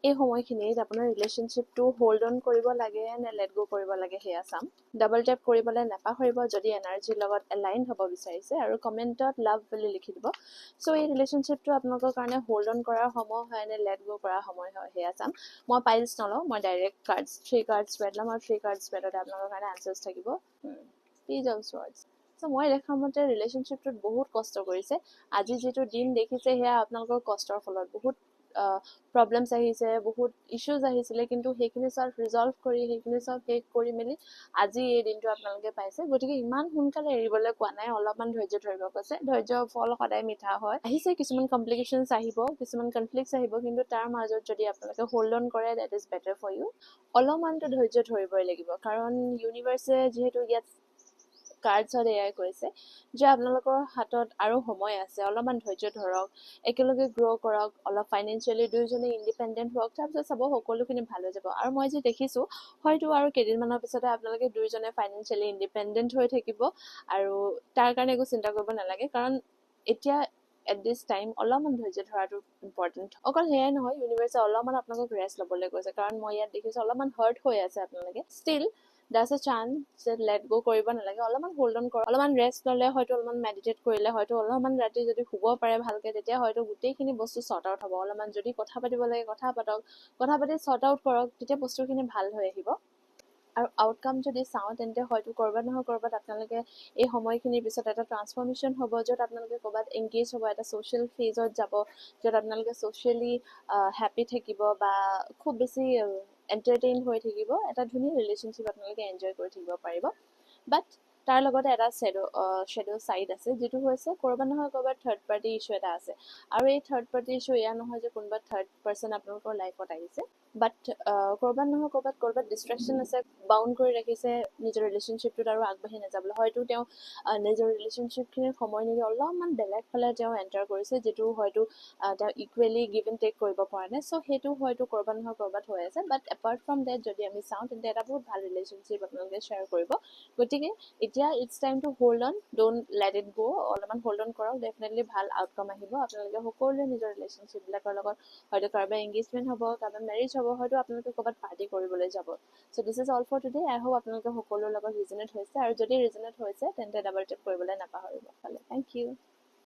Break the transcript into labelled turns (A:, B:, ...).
A: এই সময়খিনিত আপোনাৰ ৰিলেশ্যনশ্বিপটো হোল্ড অন কৰিব লাগে নে লেট গ' কৰিব লাগে সেয়া চাম। ডাবল টেপ কৰিবলৈ নাপাহৰিব যদি এনাৰ্জিৰ লগত এলাইন হ'ব বিচাৰিছে, আৰু কমেণ্টত লাভ বুলি লিখি দিব। চ' এই ৰিলেশ্যনশ্বিপটো আপোনালোকৰ কাৰণে হোল্ড অন কৰাৰ সময় হয় নে লেট গ' কৰাৰ সময় হয় সেয়া চাম। মই পাইলছ নলওঁ, মই ডাইৰেক্ট কাৰ্ডছ 3 কাৰ্ডছ স্প্ৰেড ল'ম, আৰু 3 কাৰ্ডছ স্প্ৰেডতে আপোনালোকৰ কাৰণে আনচাৰ্ছ থাকিব। Page of স্ৱৰ্ডছ। চ' মই দেখা মতে ৰিলেশ্যনশ্বিপটোত বহুত কষ্ট কৰিছে। আজি যিটো দিন দেখিছে সেয়া আপোনালোকৰ কষ্টৰ ফলত বহুত প্ৰব্লেমছ আহিছে, বহুত ইছ্যুজ আহিছিলে, কিন্তু সেইখিনি চব ৰিজল্ভ কৰি সেইখিনি চব শেষ কৰি মেলি আজি এই দিনটো আপোনালোকে পাইছে। গতিকে ইমান সোনকালে এৰিবলৈ কোৱা নাই, অলপমান ধৈৰ্য ধৰিব কৈছে। ধৈৰ্যৰ ফল সদায় মিঠা হয়। আহিছে কিছুমান কমপ্লিকেশ্যনছ আহিব, কিছুমান কনফ্লিক্টছ আহিব, কিন্তু তাৰ মাজত যদি আপোনালোকে হোল্ড অন কৰে that is better for you. অলপমানতো ধৈৰ্য ধৰিবই লাগিব, কাৰণ ইউনিভাৰ্ছে যিহেতু ইয়াত কাৰ্ডছত এয়াই কৈছে যে আপোনালোকৰ হাতত আৰু সময় আছে, অলপমান ধৈৰ্য ধৰক, একেলগে গ্ৰ' কৰক, অলপ ফাইনেন্সিয়েলি দুয়োজনে ইণ্ডিপেণ্ডেণ্ট হওক, তাৰপিছত চাব সকলোখিনি ভাল হৈ যাব। আৰু মই যি দেখিছোঁ হয়তো আৰু কেইদিনমানৰ পিছতে আপোনালোকে দুয়োজনে ফাইনেন্সিয়েলি ইণ্ডিপেণ্ডেণ্ট হৈ থাকিব, আৰু তাৰ কাৰণে একো চিন্তা কৰিব নালাগে, কাৰণ এতিয়া এট দিছ টাইম অলপমান ধৈৰ্য ধৰাটো ইম্পৰ্টেণ্ট। অকল সেয়াই নহয়, ইউনিভাৰ্ছে অলপমান আপোনালোকক ৰেষ্ট ল'বলৈ কৈছে, কাৰণ মই ইয়াত দেখিছোঁ অলপমান হাৰ্ট হৈ আছে আপোনালোকে। ষ্টিল that's a chance যে লেট গ' কৰিব নালাগে, অলপমান হোল্ড অন কৰক, অলপমান ৰেষ্ট ল'লে, হয়তো অলপমান মেডিটেট কৰিলে, হয়তো অলপমান ৰাতি যদি শুব পাৰে ভালকৈ, তেতিয়া হয়তো গোটেইখিনি বস্তু শ্বৰ্ট আউট হ'ব। অলপমান যদি কথা পাতিব লাগে কথা পাতক, কথা পাতি শ্বৰ্ট আউট কৰক, তেতিয়া বস্তুখিনি ভাল হৈ আহিব। আৰু আউটকাম যদি চাওঁ তেন্তে হয়তো ক'ৰবাত নহয় ক'ৰবাত আপোনালোকে এই সময়খিনিৰ পিছত এটা ট্ৰান্সফৰ্মেশ্যন হ'ব, য'ত আপোনালোকে ক'ৰবাত এংগেজ হ'ব, এটা ছ'চিয়েল ফেজত যাব, য'ত আপোনালোকে ছ'চিয়েলি হেপ্পী থাকিব বা খুব বেছি এণ্টাৰটেইন হৈ থাকিব, এটা ধুনীয়া ৰিলেশ্যনশ্বিপ আপোনালোকে এনজয় কৰি থাকিব পাৰিব। বাট তাৰ লগতে এটা শ্বেডো ছাইড আছে, যিটো হৈছে ক'ৰবাত নহয় ক'ৰবাত থাৰ্ড পাৰ্টি ইছ্যু এটা আছে। আৰু এই থাৰ্ড পাৰ্টি ইছ্যু এয়া নহয় যে কোনোবা থাৰ্ড পাৰ্চন আপোনালোকৰ লাইফত আহিছে, বাট ক'ৰবাত নহয় ক'ৰবাত ডিষ্ট্ৰেকশ্যন আছে, বাউণ্ড কৰি ৰাখিছে নিজৰ ৰিলেশ্যনশ্বিপটোত আৰু আগবাঢ়ি নাযাবলৈ। হয়তো তেওঁ নিজৰ ৰিলেশ্যনশ্বিপখিনিত সময় নিদি অলপমান বেলেগ ফালে তেওঁ এণ্টাৰ কৰিছে, যিটো হয়তো তেওঁ ইকুৱেলি গিভ এণ্ড টেক কৰিব পৰা নাই। চ' সেইটো হয়তো ক'ৰবাত নহয় ক'ৰবাত হৈ আছে, বাট এপাৰ্ট ফ্ৰম ডেট যদি আমি চাওঁ তেন্তে এটা বহুত ভাল ৰিলেশ্যনশ্বিপ আপোনালোকে শ্বেয়াৰ কৰিব। গতিকে এতিয়া it's time to hold on, don't let it go'. অলপমান হোল্ড অন কৰক, ডেফিনেটলি ভাল আউটকাম আহিব। আপোনালোকে সকলোৱে নিজৰ ৰিলেশ্যনশ্বিপবিলাকৰ লগত হয়তো কাৰোবাৰ এংগেজমেণ্ট হ'ব, কাৰোবাৰ মেৰিজ হ'ব, হয়তো আপোনালোকে ক'ৰবাত পাৰ্টি কৰিবলৈ যাব। So' this is all for today. I hope আপোনালোকে সকলোৰে লগত ৰিজনেট হৈছে, আৰু যদি ৰিজনেট হৈছে তেন্তে ডাবল টেপ কৰিবলৈ নাপাহৰিব। Thank U.